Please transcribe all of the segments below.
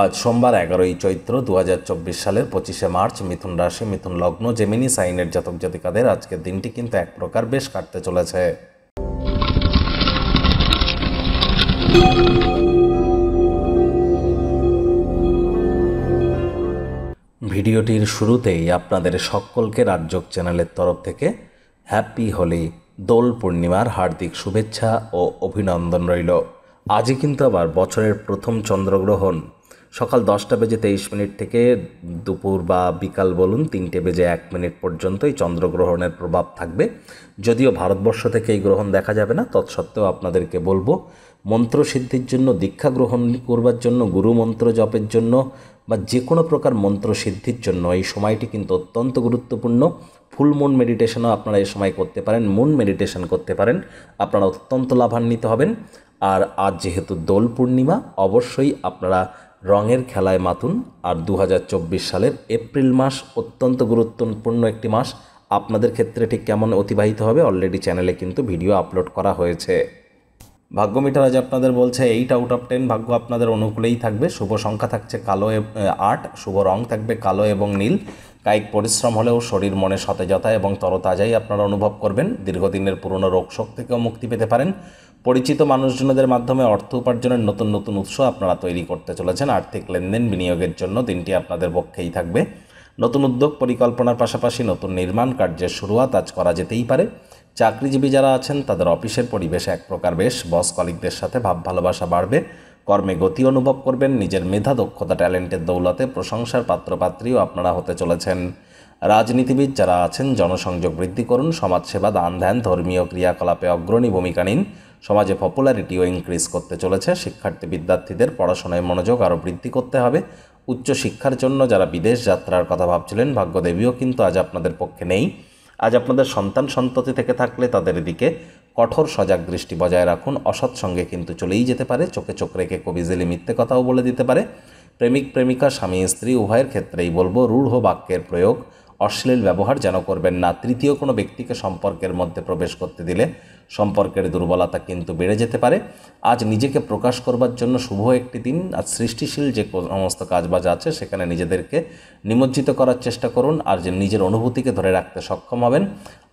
আজ সোমবার 11ই চৈত্র 2024 সালের 25শে মার্চ। মিথুন রাশি, মিথুন লগ্ন, জেমিনি সাইনের জাতক জাতিকাদের আজকের দিনটি কিন্তু এক প্রকার বেশ কাটতে চলেছে। ভিডিওটির শুরুতেই আপনাদের সকলকে রাজযোগ চ্যানেলের তরফ থেকে হ্যাপি হোলি, দোল পূর্ণিমার হার্দিক শুভেচ্ছা ও অভিনন্দন রইল। আজই কিন্তু আবার বছরের প্রথম চন্দ্রগ্রহণ সকাল 10:23 থেকে দুপুর বা বিকাল বলুন 3:01 পর্যন্ত এই চন্দ্রগ্রহণের প্রভাব থাকবে। যদিও ভারতবর্ষ থেকে এই গ্রহণ দেখা যাবে না, তৎসত্ত্বেও আপনাদেরকে বলবো মন্ত্রসিদ্ধির জন্য, দীক্ষা গ্রহণ করবার জন্য, গুরু মন্ত্র জপের জন্য বা যে কোনো প্রকার মন্ত্রসিদ্ধির জন্য এই সময়টি কিন্তু অত্যন্ত গুরুত্বপূর্ণ। ফুল মুন মেডিটেশনও আপনারা এই সময় করতে পারেন, মুন মেডিটেশন করতে পারেন, আপনারা অত্যন্ত লাভান্বিত হবেন। আর আজ যেহেতু দোল পূর্ণিমা, অবশ্যই আপনারা রঙের খেলায় মাতুন। আর 2024 সালের এপ্রিল মাস অত্যন্ত গুরুত্বপূর্ণ একটি মাস। আপনাদের ক্ষেত্রে ঠিক কেমন অতিবাহিত হবে অলরেডি চ্যানেলে কিন্তু ভিডিও আপলোড করা হয়েছে। ভাগ্য মিটার আজ আপনাদের বলছে 8/10 ভাগ্য আপনাদের অনুকূলেই থাকবে। শুভ সংখ্যা থাকছে কালো 8, শুভ রং থাকবে কালো এবং নীল। কায়িক পরিশ্রম হলেও শরীর মনে সতেজতা এবং তরতাজাই আপনারা অনুভব করবেন। দীর্ঘদিনের পুরনো রোগশোক থেকেও মুক্তি পেতে পারেন। পরিচিত মানুষজনদের মাধ্যমে অর্থ উপার্জনের নতুন নতুন উৎস আপনারা তৈরি করতে চলেছেন। আর্থিক লেনদেন বিনিয়োগের জন্য দিনটি আপনাদের পক্ষেই থাকবে। নতুন উদ্যোগ পরিকল্পনার পাশাপাশি নতুন নির্মাণ কার্যের শুরুয়াত আজ করা যেতেই পারে। চাকরিজীবী যারা আছেন তাদের অফিসের পরিবেশে এক প্রকার বেশ, বস কলিগদের সাথে ভাব ভালোবাসা বাড়বে। কর্মে গতি অনুভব করবেন। নিজের মেধা, দক্ষতা, ট্যালেন্টের দৌলতে প্রশংসার পাত্রপাত্রীও আপনারা হতে চলেছেন। রাজনীতিবিদ যারা আছেন জনসংযোগ বৃদ্ধি করুন। সমাজসেবা, দান ধ্যান, ধর্মীয় ক্রিয়াকলাপে অগ্রণী ভূমিকা নিন। সমাজে পপুলারিটিও ইনক্রিজ করতে চলেছে। শিক্ষার্থী বিদ্যার্থীদের পড়াশোনায় মনোযোগ আরও বৃদ্ধি করতে হবে। উচ্চশিক্ষার জন্য যারা বিদেশ যাত্রার কথা ভাবছিলেন, ভাগ্যদেবীও কিন্তু আজ আপনাদের পক্ষে নেই। আজ আপনাদের সন্তান সন্ততি থেকে থাকলে তাদের দিকে কঠোর সজাগ দৃষ্টি বজায় রাখুন। অসৎ সঙ্গে কিন্তু চলেই যেতে পারে। চোখে চোখ রেখে কবিজেলি মিথ্যে কথাও বলে দিতে পারে। প্রেমিক প্রেমিকা, স্বামী স্ত্রী উভয়ের ক্ষেত্রেই বলবো রূঢ় বাক্যের প্রয়োগ, অশ্লীল ব্যবহার যেন করবেন না। তৃতীয় কোনো ব্যক্তিকে সম্পর্কের মধ্যে প্রবেশ করতে দিলে সম্পর্কের দুর্বলতা কিন্তু বেড়ে যেতে পারে। আজ নিজেকে প্রকাশ করবার জন্য শুভ একটি দিন। আজ সৃষ্টিশীল যে সমস্ত কাজবাজ আছে সেখানে নিজেদেরকে নিমজ্জিত করার চেষ্টা করুন। আর যে নিজের অনুভূতিকে ধরে রাখতে সক্ষম হবেন।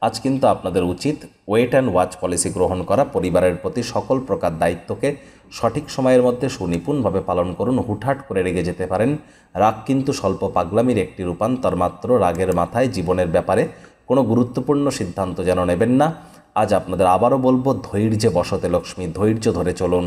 আজ কিন্তু আপনাদের উচিত ওয়েট অ্যান্ড ওয়াচ পলিসি গ্রহণ করা। পরিবারের প্রতি সকল প্রকার দায়িত্বকে সঠিক সময়ের মধ্যে সুনিপুণভাবে পালন করুন। হুটহাট করে রেগে যেতে পারেন। রাগ কিন্তু স্বল্প পাগলামির একটি রূপান্তর মাত্র। রাগের মাথায় জীবনের ব্যাপারে কোনো গুরুত্বপূর্ণ সিদ্ধান্ত যেন নেবেন না। আজ আপনাদের আবারও বলবো ধৈর্যে বসতে লক্ষ্মী, ধৈর্য ধরে চলুন।